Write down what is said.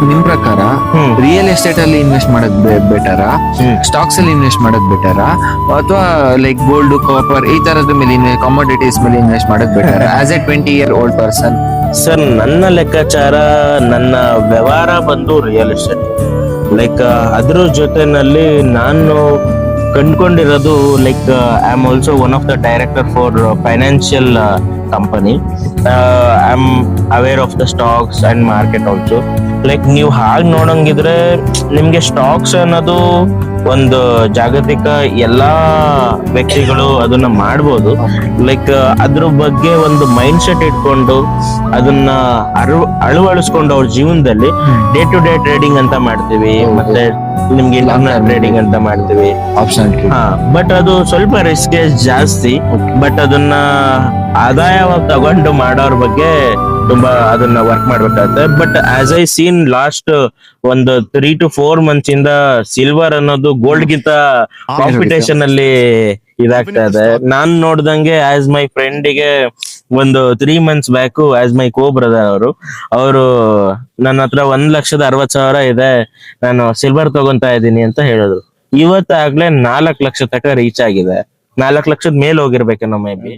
ನಿಮ್ ಪ್ರಕಾರ ಹ್ಮ್. Real estate ಅಲ್ಲಿ ಇನ್ವೆಸ್ಟ್ ಮಾಡಕ್ ಬೆಟರಾ, ಸ್ಟಾಕ್ಸ್ ಅಲ್ಲಿ ಇನ್ವೆಸ್ಟ್ ಮಾಡಕ್ ಬೆಟರಾ, ಅಥವಾ ಲೈಕ್ ಗೋಲ್ಡ್, ಕಾಪರ್ ಈ ತರದ ಮೇಲೆ ಕಾಮೋಡಿಟೀಸ್ ಮೇಲೆ ಇನ್ವೆಸ್ಟ್ ಮಾಡಕ್ better as A 20-year-old person? Sir, ನನ್ನ ಲೆಕ್ಕಾಚಾರ, ನನ್ನ ವ್ಯವಹಾರ ಬಂದು ರಿಯಲ್ ಎಸ್ಟೇಟ್. ಲೈಕ್ ಅದ್ರ ಜೊತೆನಲ್ಲಿ ನಾನು ಕಂಡ್ಕೊಂಡಿರೋದು, like I am also one of the director for financial company. I am aware of the stocks and market also. Like ನೀವು ಹಾಗೆ ನೋಡಂಗಿದ್ರೆ ನಿಮ್ಗೆ ಸ್ಟಾಕ್ಸ್ ಅನ್ನೋದು ಒಂದು ಜಾಗತಿಕ ಎಲ್ಲಾ ವ್ಯಕ್ತಿಗಳು ಅದನ್ನ ಮಾಡ್ಬೋದು. ಲೈಕ್ ಅದ್ರ ಬಗ್ಗೆ ಒಂದು ಮೈಂಡ್ ಸೆಟ್ ಇಟ್ಕೊಂಡು ಅದನ್ನ ಅಳವಡಿಸ್ಕೊಂಡು ಅವ್ರ ಜೀವನದಲ್ಲಿ ಡೇ ಟು ಡೇ ಟ್ರೇಡಿಂಗ್ ಅಂತ ಮಾಡ್ತೀವಿ, ಮತ್ತೆ ನಿಮ್ಗೆ ಇಂಟರ್ನಲ್ ಟ್ರೇಡಿಂಗ್ ಅಂತ ಮಾಡ್ತೀವಿ. ಆಪ್ಷನ್. ಹಾ, ಬಟ್ ಅದು ಸ್ವಲ್ಪ ರಿಸ್ಕೇಜ್ ಜಾಸ್ತಿ. ಬಟ್ ಅದನ್ನ ಆದಾಯವಾಗಿ ತಗೊಂಡು ಮಾಡೋರ್ ಬಗ್ಗೆ ತುಂಬಾ ಅದನ್ನ ವರ್ಕ್ ಮಾಡ್ಬೇಕಾಗುತ್ತೆ. But as I seen last ಒಂದು 3 to 4 months ಇಂದ ಸಿಲ್ವರ್ ಅನ್ನೋದು ಗೋಲ್ಡ್ ಗಿಂತ ಕಾಂಪಿಟೇಷನ್ ಅಲ್ಲಿ ಇದಾಗ್ತಾ ಇದೆ. ನಾನ್ ನೋಡ್ದಂಗೆ ಆಸ್ ಮೈ ಫ್ರೆಂಡಿಗೆ ಒಂದು 3 months ಬ್ಯಾಕ್, ಆಸ್ ಮೈ ಕೋ ಬ್ರದರ್ ಅವರು ನನ್ನ ಹತ್ರ 1,60,000 ಇದೆ, ನಾನು ಸಿಲ್ವರ್ ತಗೊಂತಾ ಇದ್ದೀನಿ ಅಂತ ಹೇಳಿದ್ರು. ಇವತ್ತಾಗ್ಲೇ 4 ಲಕ್ಷ ತನಕ ರೀಚ್ ಆಗಿದೆ. 4 ಲಕ್ಷದ ಮೇಲೆ ಹೋಗಿರ್ಬೇಕೇನೋ ಮೇ ಬಿ.